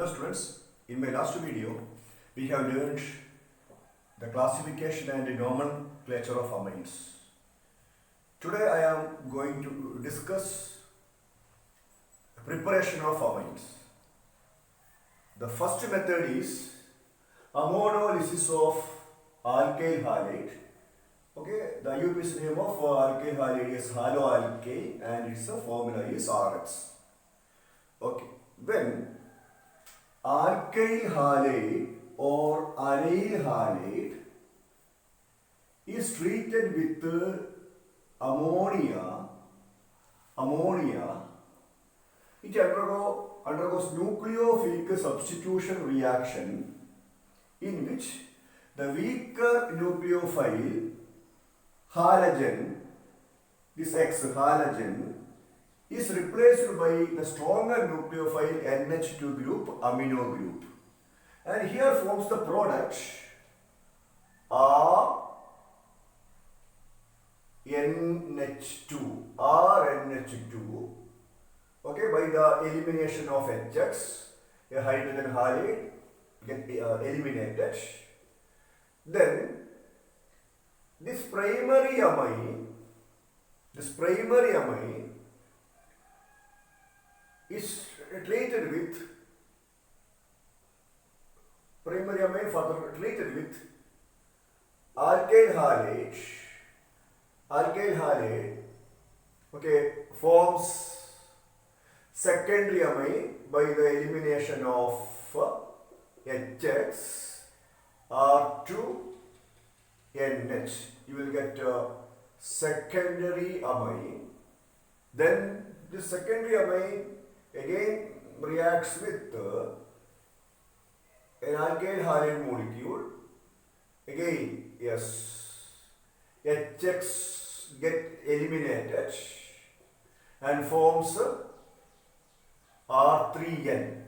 Hello students, in my last video we have learned the classification and nomenclature of amines. Today I am going to discuss the preparation of amines. The first method is ammonolysis of alkyl halide. Okay, the IUPAC name of alkyl halide is haloalkyl and its formula is RX. Okay, when alkyl halide or aryl halide is treated with ammonia, it undergoes nucleophilic substitution reaction in which the weaker nucleophile halogen, this X halogen, is replaced by the stronger nucleophile NH2 group, amino group. And here forms the product RNH2, okay, by the elimination of HX, a hydrogen halide get eliminated. Then this primary amine is treated with further treated with alkyl halide, okay, forms secondary amine by the elimination of HX R2NH. You will get secondary amine. Then this secondary amine again reacts with an alkyl halide molecule. Again, yes, HX get eliminated and forms R3N,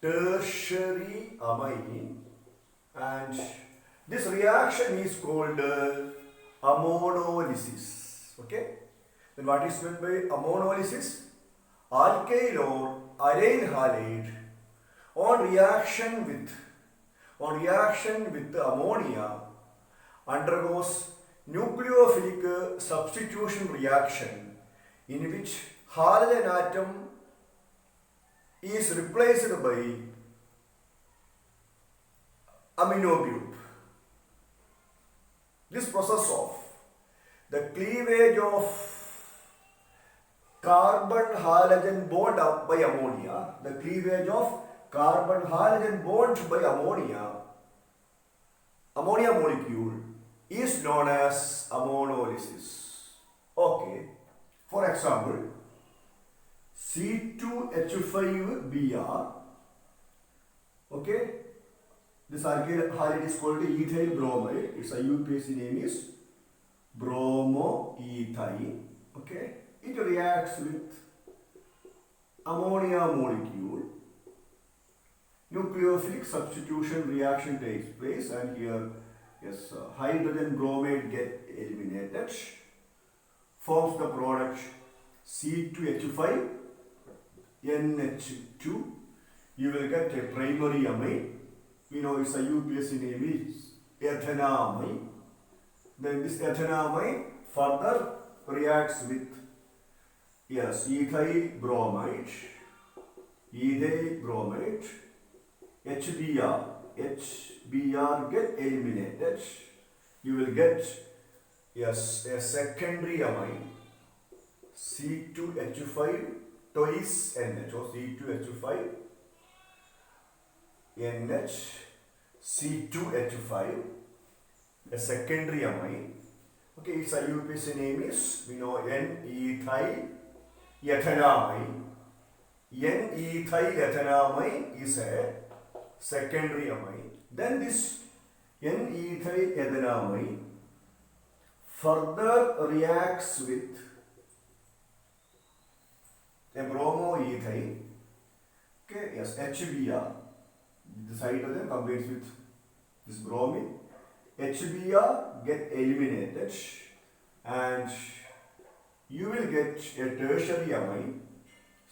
tertiary amine, and this reaction is called ammonolysis. Okay, then what is meant by ammonolysis? Alkyl or aryl halide on reaction with ammonia undergoes nucleophilic substitution reaction in which halogen atom is replaced by amino group. This process of the cleavage of carbon halogen bond by ammonia, the cleavage of carbon halogen bond by ammonia molecule is known as ammonolysis. Okay, for example, C2H5Br, okay, this alkyl halide is called ethyl bromide. Its IUPAC name is bromoethyl. Okay, it reacts with ammonia molecule. Nucleophilic substitution reaction takes place, and here, yes, hydrogen bromide get eliminated, forms the product C2H5NH2. You will get a primary amine. We know its IUPAC name is ethanamine. Then this ethanamine further reacts with, yes, ethyl bromide, HBr get eliminated. You will get, yes, a secondary amine, C2H5 twice NH, or C2H5NH, C2H5, a secondary amine. Okay, its IUPAC name is, we know, N-ethyl ethanamine. N-ethyl ethanamine is a secondary amine. Then this N-ethyl ethanamine further reacts with a bromoethyl, okay, yes, HBr. This hydrogen combines with this bromine. HBr get eliminated and you will get a tertiary amine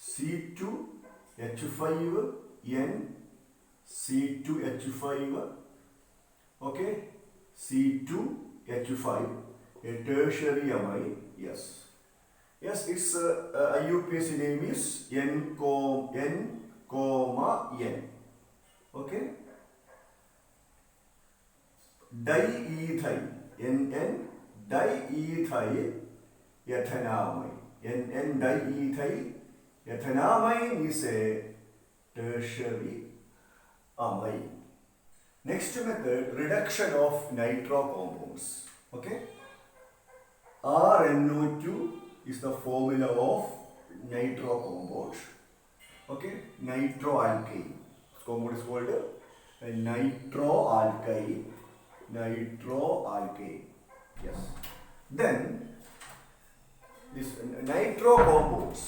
C2H5 NC2H5, okay, C2H5, a tertiary amine, yes. Yes, its IUPAC name is N, comma N, okay. Diethyl, NN, diethyl ethanamine. NN diethyl ethanamine is a tertiary amine. Next method, reduction of nitro compounds. Okay. RNO2 is the formula of nitro compound. Okay. Nitroalkyl. This compound is called nitroalkyl. Nitroalkyl. Yes. Then this nitro compounds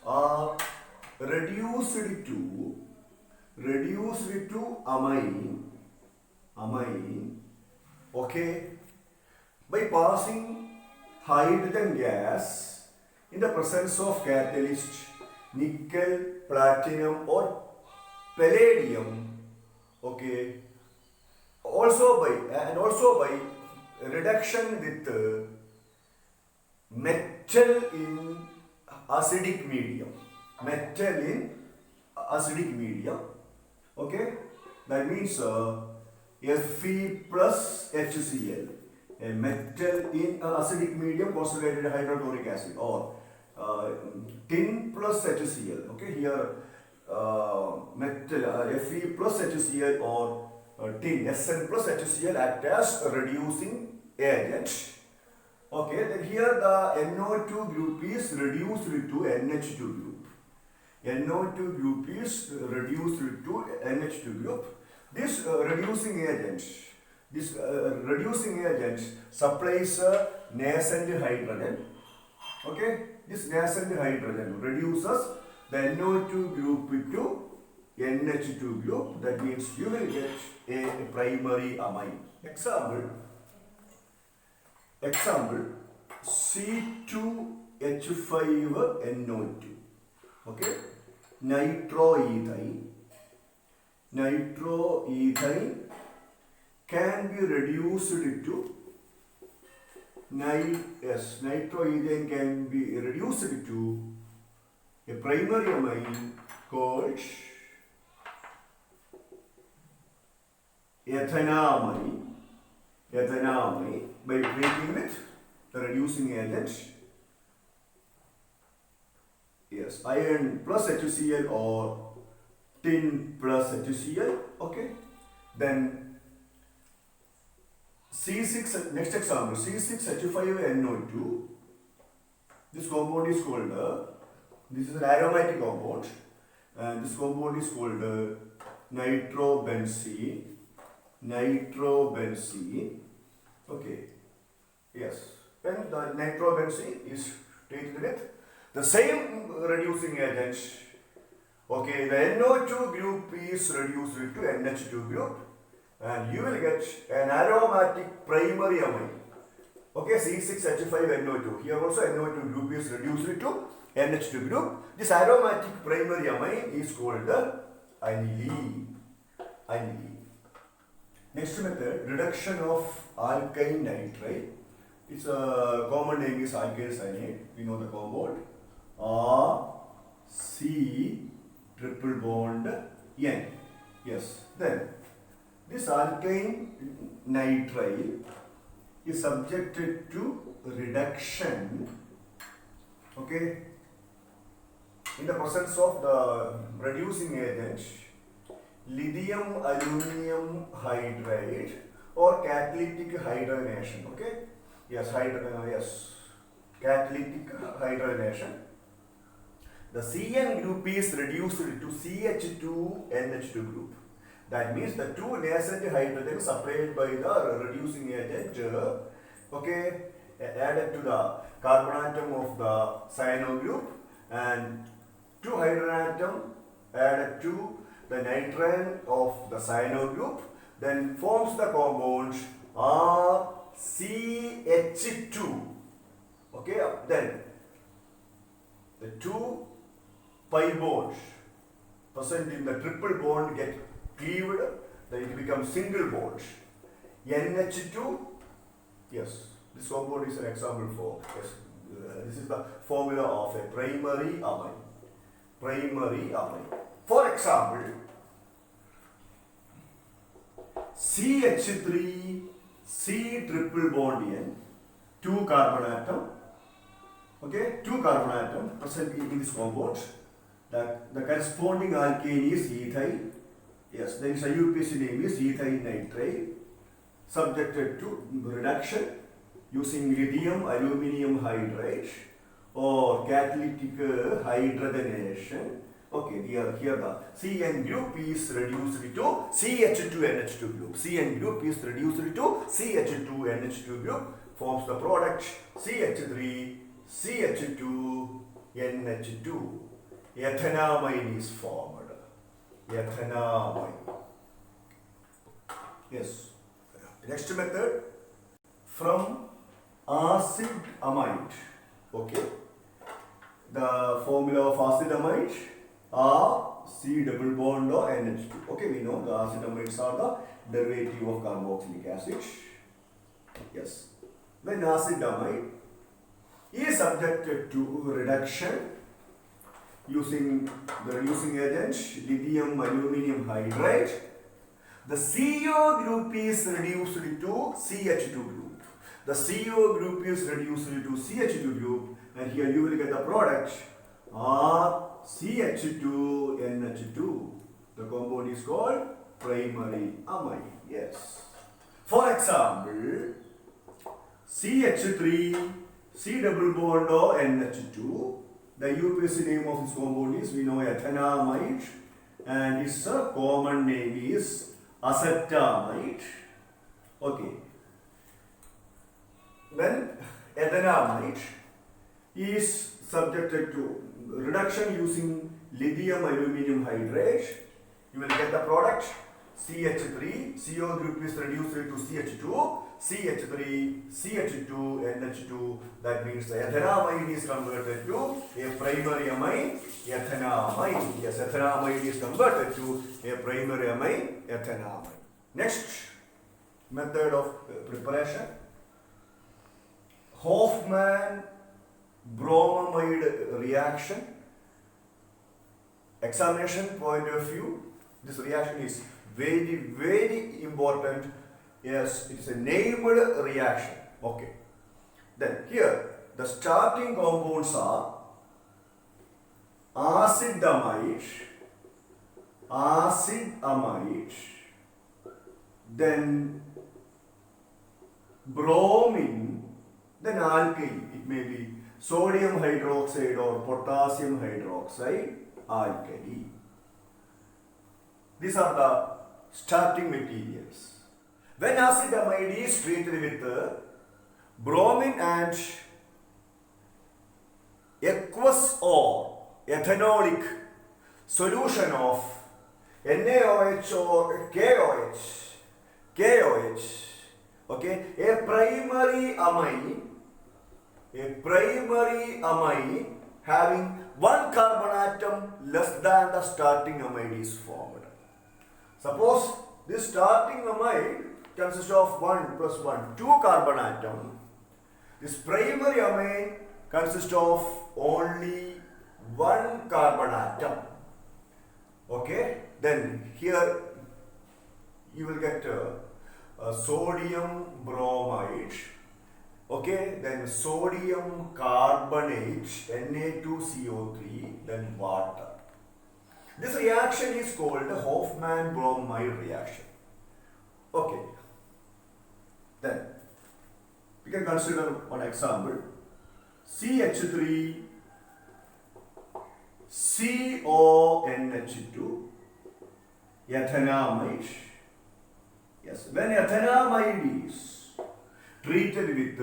are reduced to amine, okay, by passing hydrogen gas in the presence of catalyst nickel, platinum or palladium, okay, also by reduction with metal in acidic medium, okay, that means Fe plus HCl, a metal in acidic medium concentrated hydrochloric acid, or tin plus HCl, okay, here metal Fe plus HCl or tin Sn plus HCl act as a reducing agent. Okay, then here the NO2 group is reduced to NH2 group. NO2 group is reduced to NH2 group. This reducing agent supplies nascent hydrogen. Okay, this nascent hydrogen reduces the NO2 group to NH2 group. That means you will get a primary amine. Example C2H5NO2, okay, nitroethyl can be reduced to nitroethane can be reduced to a primary amine called ethanamine by treating with the reducing agent, yes, iron plus HCl or tin plus HCl, okay. Then C6, next example, C6H5NO2, this compound is called, this is an aromatic compound, and this compound is called nitrobenzene, okay, yes, and the nitrobenzene is treated with the same reducing agent, okay, the NO2 group is reduced to NH2 group, and you will get an aromatic primary amine, okay, C6H5NO2, here also NO2 group is reduced to NH2 group. This aromatic primary amine is called the aniline. Next method, reduction of alkyl nitride. Its common name is alkyl cyanide. We know the compound C triple bond N. Yes. Then this alkyl nitride is subjected to reduction, okay, in the presence of the reducing agent lithium aluminum hydride or catalytic hydrogenation, okay, yes, catalytic hydrogenation. The Cn group is reduced to CH2NH2 group. That means the two nascent hydrogens supplied by the reducing agent, okay, added to the carbon atom of the cyano group, and two hydrogen atom added to the nitrogen of the cyano group, then forms the compound RCH2. Okay, then the two pi bonds present in the triple bond get cleaved, then it becomes single bond. NH2, yes, this compound is an example for, yes, this is the formula of a primary amine. Primary amine. For example, CH3, C triple bond N, 2 carbon atom, okay, 2 carbon atom present in this compound. The corresponding alkane is ethyl. Yes, there is a IUPAC name is ethyl nitrate, subjected to reduction using lithium aluminium hydride or catalytic hydrogenation. Okay, here the CN group is reduced to CH2NH2 group. CN group is reduced to CH2NH2 group, forms the product CH3CH2NH2. Ethanamine is formed. Ethanamine. Yes. Next method, from acid amide. Okay. The formula of acid amide are C double bond or NH2. Okay, we know the acid amides are the derivative of carboxylic acid. Yes. When acid amide is subjected to reduction using the reducing agent lithium aluminium hydride, the CO group is reduced to CH2 group. The CO group is reduced to CH2 group, and here you will get the product RCH2NH2. The compound is called primary amine. Yes. For example, CH3, C double bond or NH2. The IUPAC name of this compound is, we know, ethanamide, and its common name is acetamide. Okay. Then ethanamide is subjected to reduction using lithium aluminium hydride. You will get the product CH3, CO group is reduced to CH2, CH3, CH2, NH2. That means the ethanamide is converted to a primary amine, ethanamide. Yes, ethanamide is converted to a primary amine, ethanamide. Next method of preparation, Hofmann-bromamide reaction. Examination point of view, this reaction is very, very important. Yes, it is a named reaction. Okay. Then here the starting compounds are acid amide, then bromine, then alkali. It may be sodium hydroxide or potassium hydroxide alkali. These are the starting materials. When acid amide is treated with bromine and aqueous or ethanolic solution of NaOH or KOH, okay, a primary amine having one carbon atom less than the starting amide is formed. Suppose this starting amide consists of 1 plus 1, 2 carbon atom. This primary amine consists of only 1 carbon atom. Okay, then here you will get sodium bromide. Okay, then sodium carbonate, Na2CO3, then water. This reaction is called the Hofmann-bromamide reaction. Okay. Then we can consider one example. CH3 CONH2 ethanamide. Yes, when ethanamide is treated with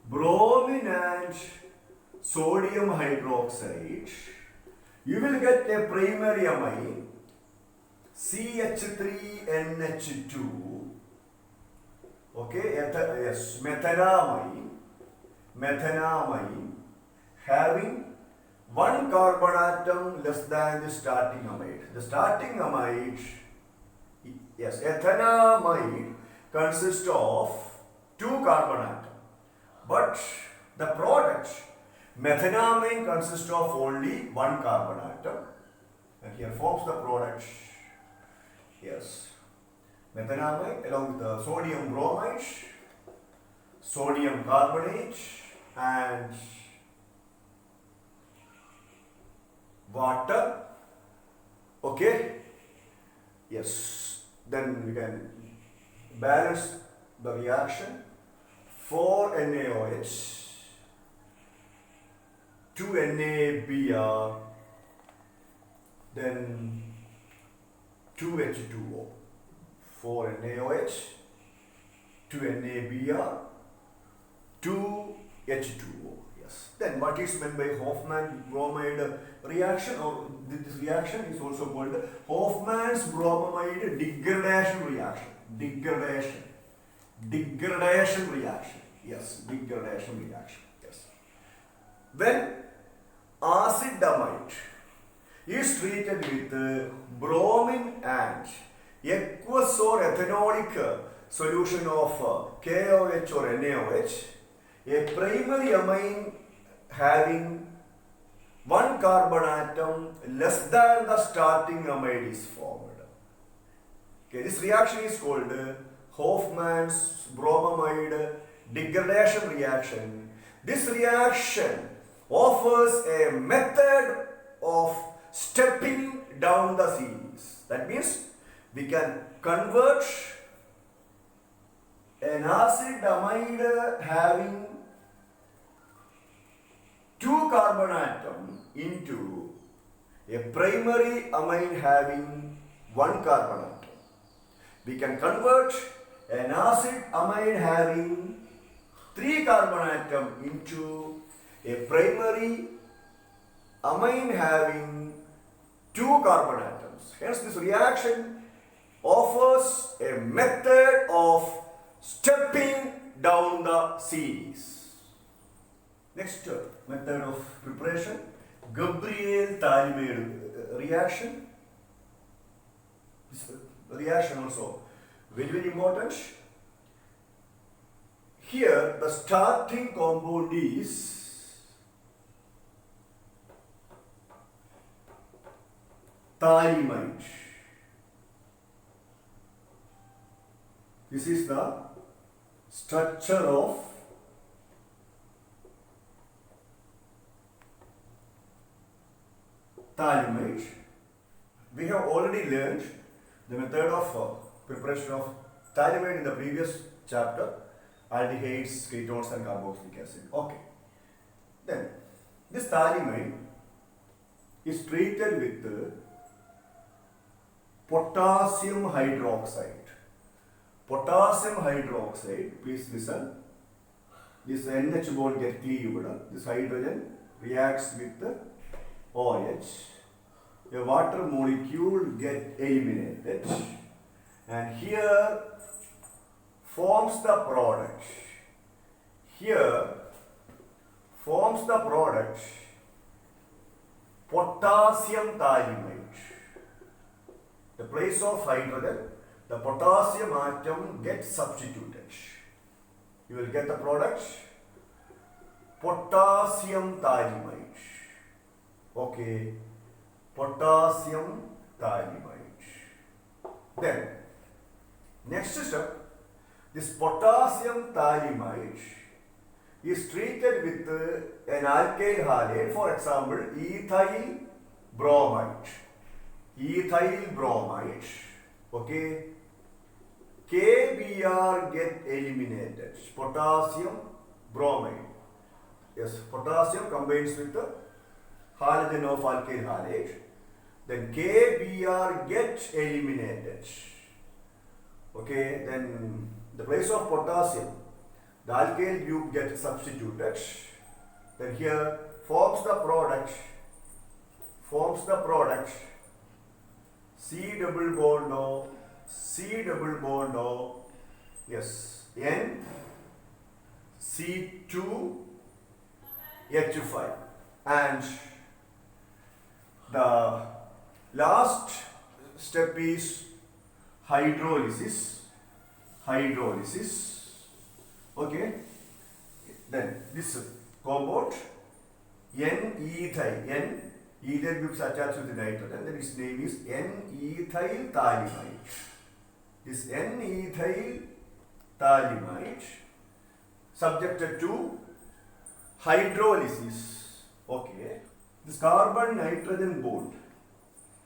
bromine and sodium hydroxide, you will get a primary amine CH3NH2. Okay, yes, methanamine having one carbon atom less than the starting amide. The starting amide, yes, ethanamide consists of two carbon atoms, but the product methanamine consists of only one carbon atom, and here forms the product. Yes, methanamide along with the sodium bromide, sodium carbonate, and water. Okay, yes, then we can balance the reaction. 4 NaOH, 2 NaBr, then 2 H2O. 4 NaOH, 2 NaBr, 2 H2O. Yes. Then what is meant by Hofmann bromide reaction, or this reaction is also called Hofmann's bromide degradation reaction. Degradation reaction. Yes, degradation reaction. Yes. When acid amide is treated with bromine and aqueous or ethanolic solution of KOH or NaOH, a primary amine having one carbon atom less than the starting amide is formed. Okay, this reaction is called Hofmann's bromide degradation reaction. This reaction offers a method of stepping down the series. That means we can convert an acid amide having two carbon atom into a primary amine having one carbon atom. We can convert an acid amide having three carbon atom into a primary amine having two carbon atoms. Hence, this reaction offers a method of stepping down the series. Next method of preparation, Gabriel-Thalmaide reaction. This reaction also very important. Here the starting compound is thalamide. This is the structure of thalamide. We have already learned the method of preparation of thalamide in the previous chapter, aldehydes, ketones and carboxylic acid. Okay. Then this thalamide is treated with potassium hydroxide. Potassium hydroxide, please listen. This NH bond gets cleaved. This hydrogen reacts with the OH. A water molecule gets eliminated, and here forms the product. Here forms the product potassium thalamide. The place of hydrogen, the potassium atom gets substituted. You will get the product potassium thalamide. Okay, potassium thalamide. Then, next step, this potassium thalamide is treated with an alkyl halide, for example, ethyl bromide. Ethyl bromide. Okay, KBr get eliminated. Potassium bromide. Yes, potassium combines with the halogen of alkyl halide. Then KBr gets eliminated. Okay, then the place of potassium, the alkyl group gets substituted. Then here forms the product C double bond O, yes, N C2H5 and The last step is hydrolysis. Okay. Then this compound N-ethyl. Ethyl group is attached to the nitrogen. Then its name is N-ethyl thalamide. This N-ethyl thalamide subjected to hydrolysis. Okay. This carbon nitrogen bond.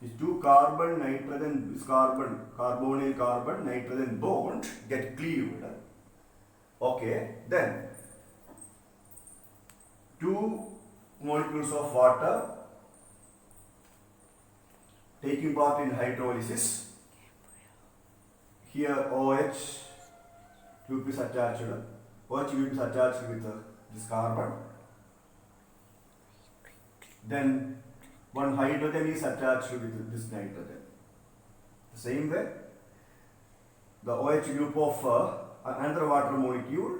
These two carbon nitrogen, this carbonyl carbon nitrogen bond get cleaved. Okay. Then two molecules of water taking part in hydrolysis. Here OH group is attached. OH group is attached with this carbon. Then one hydrogen is attached with this nitrogen. The same way, the OH group of another water molecule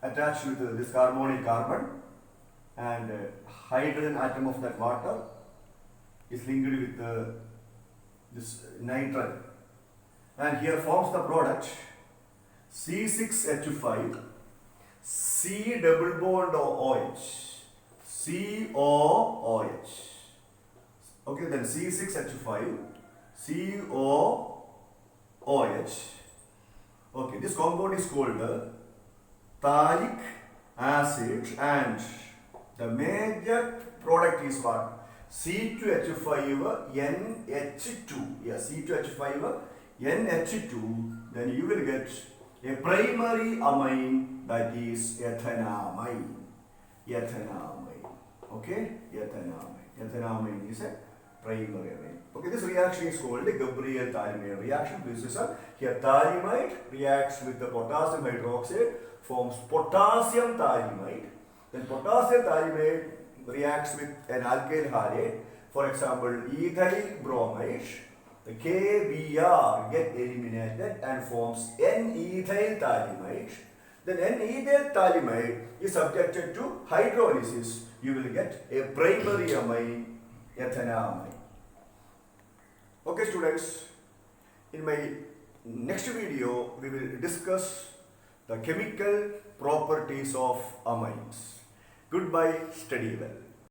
attached with this carbonyl carbon, and hydrogen atom of that water is linked with this nitrogen, and here forms the product C6H5 C double bond OH, COOH. Okay, then C6H5 COOH. Okay, this compound is called phthalic acid, and the major product is what? C2H5 NH2. Yes, C2H5 NH2. Then you will get a primary amine, that is ethanamine. Okay, ethanamine is a primary amine. Okay, this reaction is called the Gabriel-Thallamide reaction. This is here thalamide reacts with the potassium hydroxide, forms potassium thalamide. Then potassium thalamide reacts with an alkyl halide, for example ethyl bromide. The KBr get eliminated and forms N-ethyl thalamide. Then N-ethyl thalamide is subjected to hydrolysis. You will get a primary amine, ethanamide. Okay students, in my next video we will discuss the chemical properties of amines. Goodbye, study well.